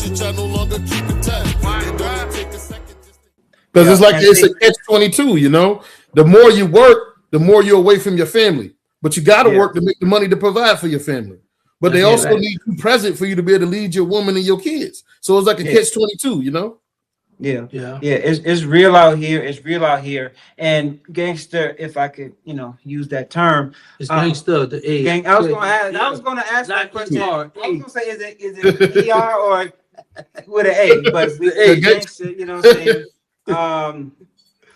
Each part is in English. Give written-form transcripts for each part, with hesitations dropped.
that y'all no longer keep attached. They don't take a second. Because it's like it's a catch-22, you know. The more you work, the more you're away from your family. But you got to work to make the money to provide for your family. But they also need you present for you to be able to lead your woman and your kids. So it's like a catch-22, you know. Yeah. It's real out here. It's real out here. And gangster, if I could, use that term, it's gangster. The A. Gang. I was gonna ask that question. I was gonna say, is it ER or with an A? But gangster, you know what I'm saying.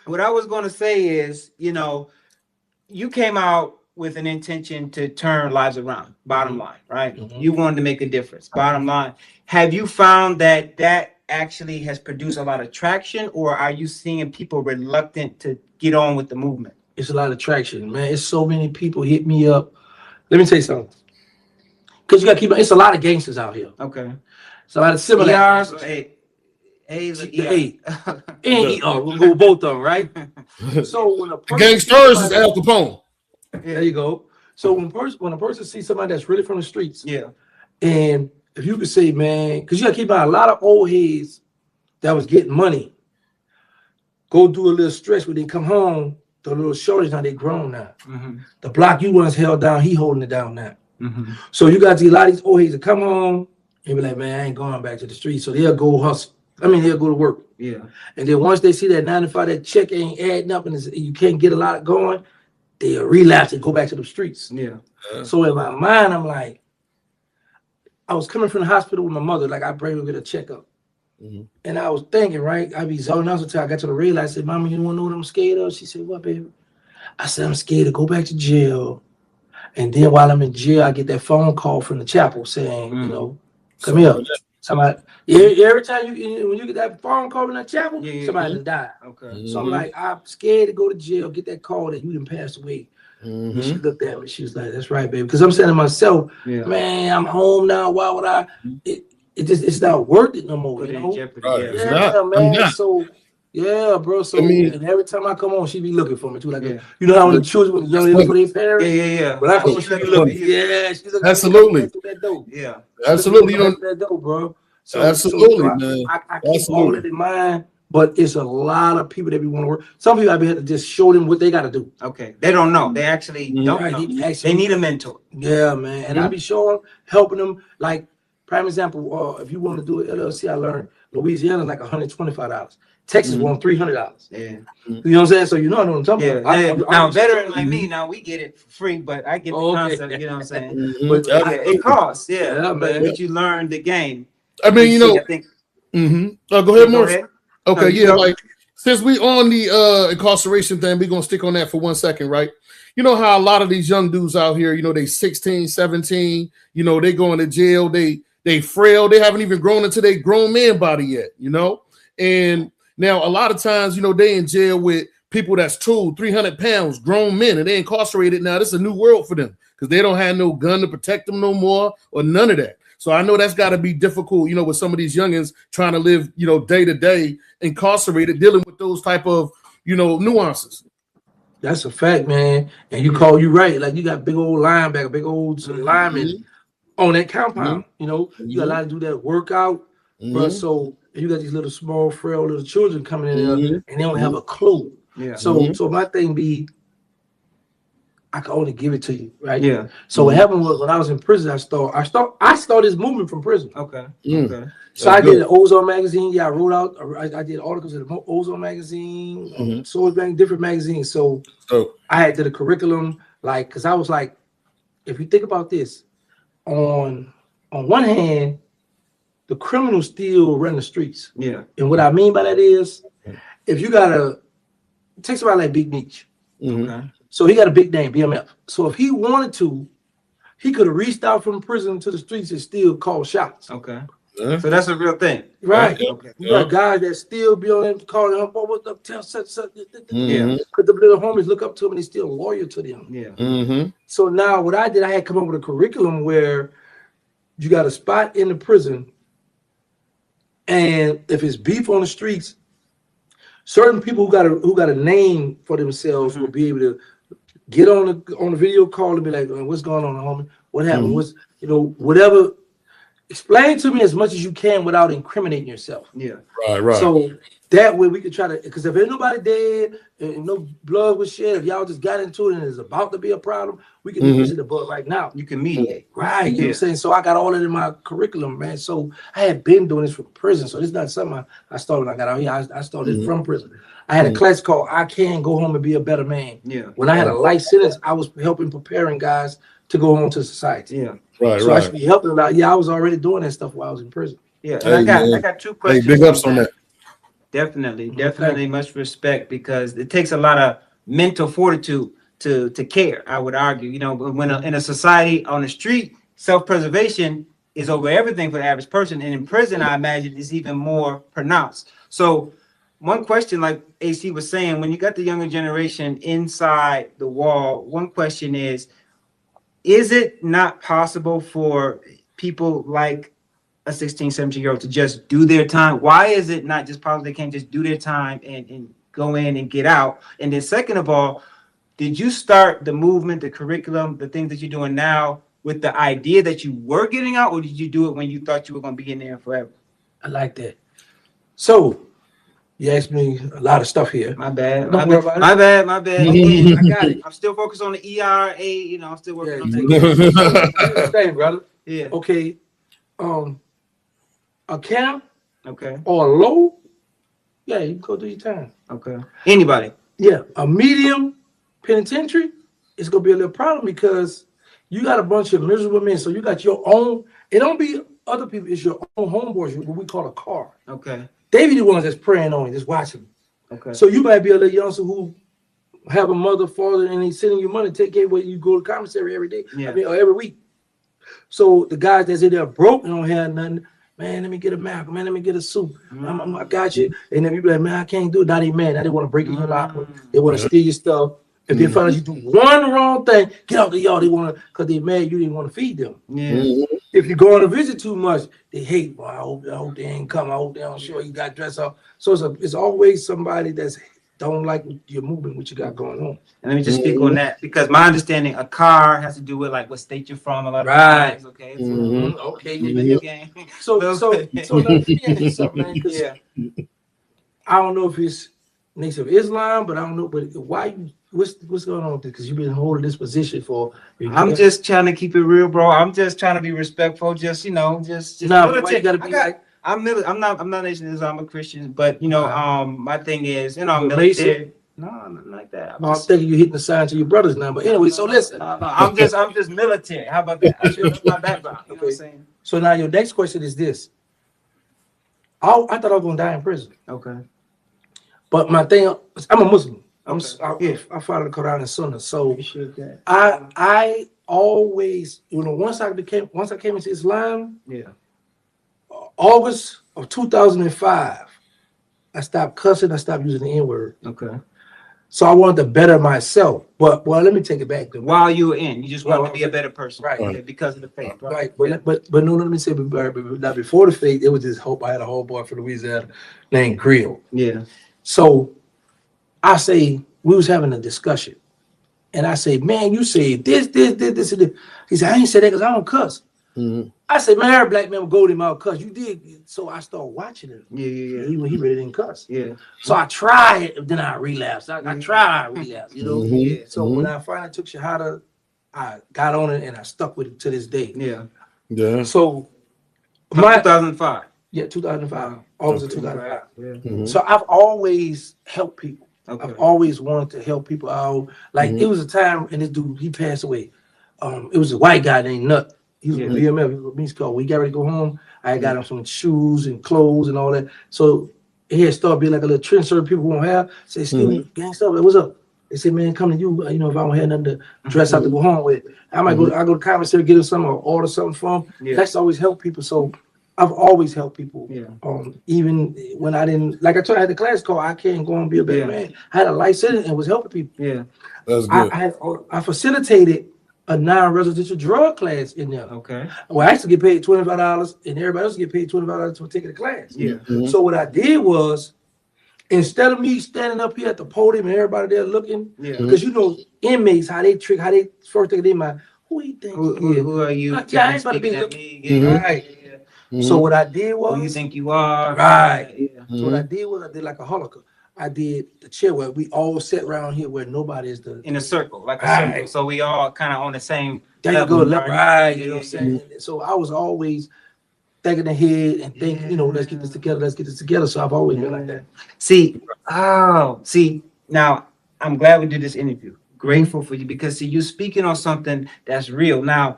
What I was gonna say is, you came out with an intention to turn lives around. Bottom line, right? You wanted to make a difference. Bottom line, have you found that actually has produced a lot of traction, or are you seeing people reluctant to get on with the movement? It's a lot of traction, man. It's so many people hit me up. Let me tell you something. Because you got to keep. It's a lot of gangsters out here. Okay. It's a lot of similar. ERs, we'll go both of them, right? So when a person gangsters is Al Capone. There you go. So when a person sees somebody that's really from the streets, and if you could say, man, because you got to keep out a lot of old heads that was getting money, go do a little stretch when they come home. The little shorties now they grown now. The block you once held down, he holding it down now. So you got to see a lot of these old heads that come home and be like, man, I ain't going back to the streets. So they'll go hustle. They'll go to work. Yeah. And then once they see that 95, that check ain't adding up and you can't get a lot going, they'll relapse and go back to the streets. Yeah. So in my mind, I'm like, I was coming from the hospital with my mother, like I bring her to get a checkup. And I was thinking, right, I be zoning out until I got to the rail. I said, Mama, you don't want to know what I'm scared of? She said, what, baby? I said, I'm scared to go back to jail. And then while I'm in jail, I get that phone call from the chapel saying, come here. Somebody, every time when you get that phone call in that chapel, somebody done died. Okay. So I'm like, I'm scared to go to jail, get that call that you done passed away. And she looked at me. She was like, "That's right, baby." Because I'm saying to myself, "Man, I'm home now. Why would I? It's not worth it no more." You know? Man. So bro. So and every time I come home, she be looking for me too. Like you know how when the children young they look for their parents. But I come home, she be looking. She's looking. Absolutely. That dope. Absolutely. You don't that dope, bro. So, absolutely, man. I keep all that in mind. But it's a lot of people that we want to work. Some people I be able to just show them what they got to do. Okay, they don't know. They actually don't know. They need a mentor. Yeah, man. And I be showing, helping them. Like prime example, if you want to do an LLC, I learned Louisiana like $125. Texas want $300. Yeah, you know what I'm saying. So you know what I'm talking about. Now, veteran like me, now we get it for free, but I get the concept. You know what I'm saying. But it costs. Yeah, man. But you learn the game. I mean, I think. Oh, go ahead, Morris. Okay, like since we on the incarceration thing, we're gonna stick on that for 1 second, right? You know how a lot of these young dudes out here, they 16, 17, they going to jail, they frail, they haven't even grown into their grown man body yet, and now a lot of times, they in jail with people that's 200-300 pounds, grown men, and they incarcerated. Now this is a new world for them because they don't have no gun to protect them no more or none of that. So I know that's got to be difficult, with some of these youngins trying to live, day to day, incarcerated, dealing with those type of, nuances. That's a fact, man. And you right. Like you got big old linebacker, big old lineman on that compound. You got a lot to do that workout. Bro, so you got these little small, frail little children coming in there and they don't have a clue. Yeah. So my thing be, I can only give it to you, right? Yeah. So what happened was when I was in prison, I started this movement from prison. Okay. Okay. So I did an Ozone magazine. Yeah, I wrote out. I did articles in the Ozone magazine, Soul Bank, different magazines. So I had did a curriculum, because I was like, if you think about this, on one hand, the criminals still run the streets. Yeah. And what I mean by that is, if you take somebody like Big Meech. Okay. So he got a big name, BMF. So if he wanted to, he could have reached out from prison to the streets and still call shots. Okay. So that's a real thing. Right. Okay. You got guys that still be on them calling him, what's up, tell such. Yeah. Because the little homies look up to him and he's still loyal to them. Yeah. So now what I did, I had come up with a curriculum where you got a spot in the prison, and if it's beef on the streets, certain people who got a name for themselves will be able to get on the video call and be like, what's going on, homie? What happened? What's whatever explain to me as much as you can without incriminating yourself. Yeah. Right. So that way we could try to, because if ain't nobody dead and no blood was shed, if y'all just got into it and it's about to be a problem, we can nip it the bud right now. You can mediate. Right. You know what I'm saying? So I got all that in my curriculum, man. So I had been doing this from prison. So this is not something I started when I got out here. I started this from prison. I had a class called I Can Go Home and Be a Better Man. Yeah. When I had a life sentence, I was helping preparing guys to go home to society. Yeah. So I should be helping them out. Yeah, I was already doing that stuff while I was in prison. Yeah. And I got two questions. Big ups on that. Definitely much respect, because it takes a lot of mental fortitude to care. I would argue, you know, when in a society on the street, self-preservation is over everything for the average person, and in prison, I imagine, is even more pronounced. So, one question, like AC was saying, when you got the younger generation inside the wall, one question is it not possible for people like a 16, 17-year-old to just do their time? Why is it not just possible they can't just do their time and go in and get out? And then second of all, did you start the movement, the curriculum, the things that you're doing now with the idea that you were getting out, or did you do it when you thought you were going to be in there forever? I like that. So you asked me a lot of stuff here. My bad. Don't worry about it. My bad. Again, I got it. I'm still focused on the ERA. You know, I'm still working on that. Same, brother. Yeah. Okay. A camp Okay. or a low, yeah, you can go do your time. Okay. Anybody? Yeah, a medium penitentiary, it's gonna be a little problem because you got a bunch of miserable men. So you got your own. It don't be other people. It's your own homeboys. What we call a car. Okay. They be the ones that's praying on you, just watching. Okay. So you might be a little youngster who have a mother, father, and he's sending you money to take care of what you go to commissary every day. Yeah. I mean, or every week. So the guys that's in there broke and don't have nothing. Man, let me get a Mac. Man, let me get a soup. I got you. And then you be like, man, I can't do it. Now they mad. Now they want to break in your locker. They want to steal your stuff. If they find out you do one wrong thing, get out the yard. They want to, because they mad you didn't want to feed them. Yeah. If you go on a visit too much, they hate. Well, I hope they ain't come. I hope they don't show you got dressed up. So it's always somebody that's don't like your movement, what you got going on. And let me just speak on that, because my understanding, a car has to do with like what state you're from. A lot of Right. times, okay. Okay. Game. So let me finish something, man. Yeah. I don't know if it's Nation of Islam, but I don't know. But why you? What's going on with this? Because you've been holding this position for. I'm just trying to keep it real, bro. I'm just trying to be respectful. Just just no. Why you gotta be I'm not Nation of Islam, I'm a Christian, but my thing is, I'm military. military. No, nothing like that. I'm thinking you hitting the sign to your brothers now. But anyway, so listen. I'm just military. How about that? That's my background. You know what I'm saying? So now your next question is this. I thought I was gonna die in prison. Okay. But my thing, I'm a Muslim. I follow the Quran and Sunnah. So I always, once I came into Islam, August of 2005, I stopped cussing. I stopped using the N-word. Okay. So I wanted to better myself. But let me take it back. While you were in, you just wanted to be a better person, right? Yeah, because of the faith, right? But no, let me say, now before the faith, it was this hope. I had a homeboy from Louisiana named Grill. Yeah. So I say, we was having a discussion. And I say, man, you say this, and this. He said, I ain't say that because I don't cuss. Mm-hmm. I said, man, every black man will go to him out cuss. You did. So I started watching him. Yeah. He really didn't cuss. Yeah. So I tried, then I relapsed. I tried, I relapsed, Mm-hmm. Yeah. So when I finally took Shahada, I got on it and I stuck with it to this day. Yeah. So 2005. Yeah, 2005. August of 2005. Yeah. Mm-hmm. So I've always helped people. Okay. I've always wanted to help people out. Like it was a time, and this dude, he passed away. It was a white guy named Nut. He was a BMF. He was a Beast Call. We got ready to go home. I got him some shoes and clothes and all that. So he had started being like a little trend certain people won't have. Say, excuse me, Gangsta, what's up? They said, man, come to you. If I don't have nothing to dress out to go home with, I might go to commissary, get him something or order something from him. Yeah. That's always helped people. So I've always helped people. Yeah. Even when I didn't, like I told you, I had the class called I Can't Go and Be a Better Man. I had a life sentence and was helping people. Yeah. That's good. I facilitated a non-residential drug class in there. Okay. Well, I actually get paid $25 and everybody else get paid $25 to take the class. Yeah. So what I did was, instead of me standing up here at the podium and everybody there looking, because inmates, how they first thing they mind, who he think? Who are you? I ain't about to be right. So what I did was, who you think you are, right? Yeah. So what I did was, I did like a holocaust. I did the chair where we all sit around here where nobody is in a circle, like a circle. So we all kind of on the same there level, you go, right? You know what I'm Yeah. saying? So I was always thinking ahead and thinking, you know, let's get this together, let's get this together. So I've always been like that. See, now I'm glad we did this interview. Grateful for you because see, you're speaking on something that's real. Now,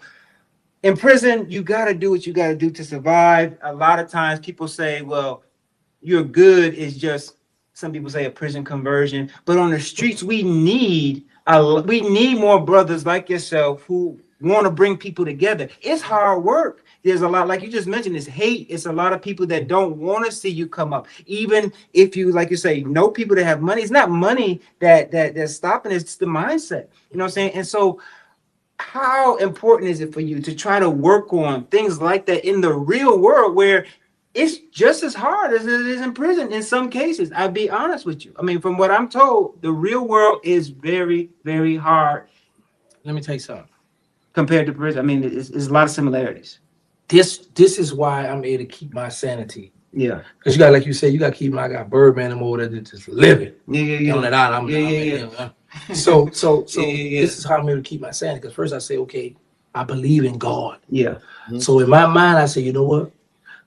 in prison, you got to do what you got to do to survive. A lot of times people say, well, you're good is just, some people say a prison conversion, but on the streets, we need more brothers like yourself who want to bring people together. It's hard work. There's a lot, like you just mentioned, it's hate. It's a lot of people that don't want to see you come up. Even if you, like you say, know people that have money, it's not money that's stopping, it's the mindset. You know what I'm saying? And so how important is it for you to try to work on things like that in the real world where it's just as hard as it is in prison in some cases? I'll be honest with you. I mean, from what I'm told, the real world is very, very hard. Let me tell you something. Compared to prison, I mean, it's a lot of similarities. This is why I'm able to keep my sanity. Yeah. Because you got, like you said, you got to keep I got Birdman and more that just living. Yeah. On that island. So this is how I'm able to keep my sanity. Because first I say, okay, I believe in God. Yeah. So in my mind, I say, you know what?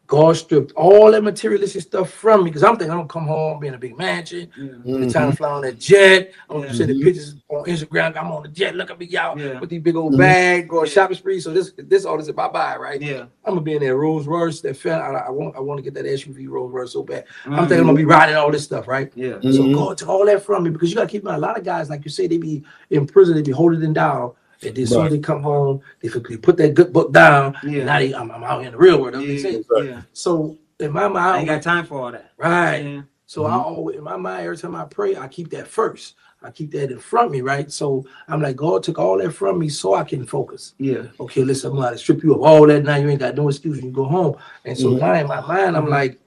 God stripped all that materialistic stuff from me because I'm thinking I'm gonna come home, be in a big mansion, the time to fly on that jet. I'm gonna send the pictures on Instagram. I'm on the jet, look at me out with these big old bag, go shopping spree. So this all this is bye-bye, right? Yeah. I'm gonna be in that Rolls Royce, that I want to get that SUV Rolls Royce so bad. I'm thinking I'm gonna be riding all this stuff, right? Yeah. So God took all that from me because you gotta keep in mind, a lot of guys, like you say, they be in prison, they be holding them down. And then as soon as they come home, they put that good book down. Yeah. Now I'm out in the real world. Yeah. So in my mind, I ain't got time for all that. Right. Yeah. So I always, in my mind, every time I pray, I keep that first. I keep that in front of me, right? So I'm like, God took all that from me so I can focus. Yeah. Okay, listen, I'm going to strip you of all that. Now you ain't got no excuse. You can go home. And so now in my mind, I'm like,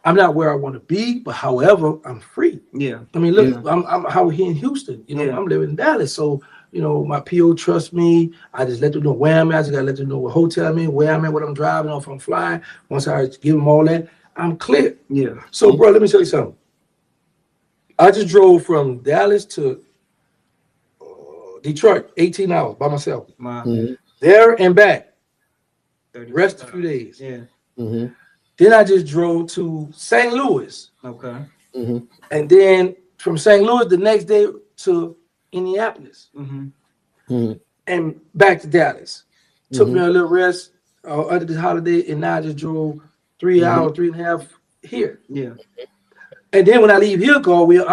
I'm not where I want to be, but however, I'm free. Yeah. I mean, look, I'm out here in Houston. You know, I'm living in Dallas. So, you know, my PO trusts me. I just let them know where I'm at. I just got to let them know what hotel I'm in, where I'm at, what I'm driving, or if I'm flying. Once I give them all that, I'm clear. Yeah. So, bro, let me tell you something. I just drove from Dallas to Detroit, 18 hours by myself. Wow. There and back. Rest a few days. Yeah. Then I just drove to St. Louis. Okay. And then from St. Louis the next day to Indianapolis. And back to Dallas. Took me a little rest under this holiday, and now I just drove 3 hours, 3.5 here. Yeah. And then when I leave here, I'm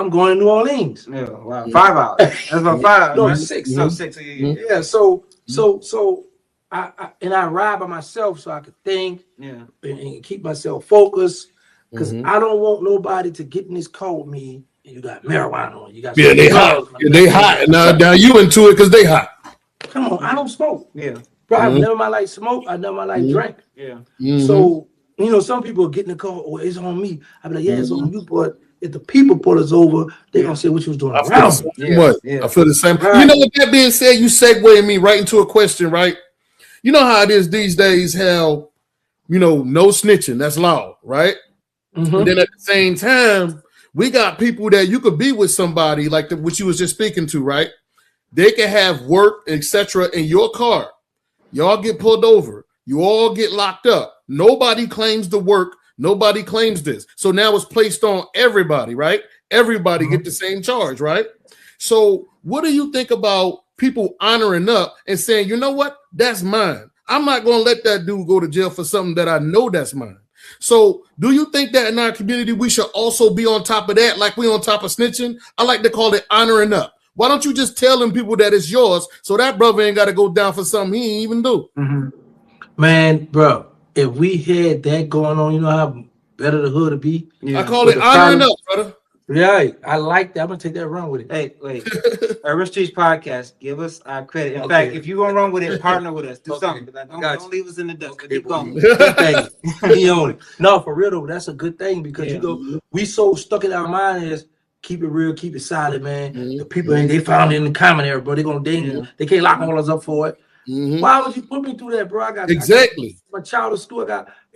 going to New Orleans. Yeah. Wow. 5 hours. That's about 5. No, right? 6. No, 6. Yeah. So I ride by myself so I could think and keep myself focused because I don't want nobody to get in this car with me and you got marijuana on. You got they hot. They hot. Now you into it because they hot. Come on, I don't smoke. Yeah. Bro, I've never in my life smoked. I never in my life drank. Yeah. So, you know, some people get in the car, oh, it's on me. I be like, yeah, it's on you, but if the people pull us over, they're going to say what you was doing around. I feel the same. Right. You know, with that being said, you segue me right into a question, right? You know how it is these days, how, you know, no snitching, that's law, right? And then at the same time, we got people that you could be with somebody like what you was just speaking to, right? They can have work, etc. in your car. Y'all get pulled over. You all get locked up. Nobody claims the work. Nobody claims this. So now it's placed on everybody, right? Everybody get the same charge, right? So what do you think about people honoring up and saying, you know what? That's mine. I'm not going to let that dude go to jail for something that I know that's mine. So do you think that in our community, we should also be on top of that, like we on top of snitching? I like to call it honoring up. Why don't you just tell them people that it's yours so that brother ain't got to go down for something he ain't even do? Man, bro, if we had that going on, you know how better the hood would be? Yeah. I call it honoring up, brother. Yeah, I like that. I'm going to take that run with it. Hey, wait. Urban Streets Podcast, give us our credit. In fact, if you're going to run with it, partner with us. Do something. Don't leave us in the dust. Keep going. No, for real, though, that's a good thing because, you know, we so stuck in our mind as keep it real, keep it solid, man. The people, they found it in the comment area, bro. They can't lock all us up for it. Why would you put me through that, bro? I got my child to school.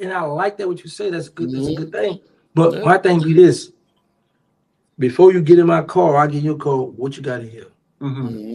And I like that what you say. That's good. That's a good thing. But my thing be this: before you get in my car, I give you a call. What you got in here?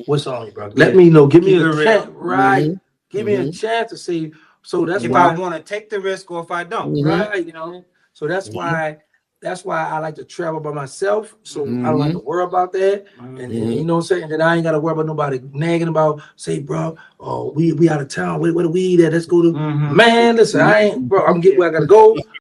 What's on you, bro? Let me know. Give me a chance, right? Give me a chance to see. So that's if why I want to take the risk or if I don't, right? You know. So that's why I like to travel by myself. So I don't like to worry about that. And you know what I'm saying? And then I ain't gotta worry about nobody nagging about, say, bro, oh, we out of town. Where the weed at? Let's go to man. Listen, I ain't bro, I'm getting where I gotta go.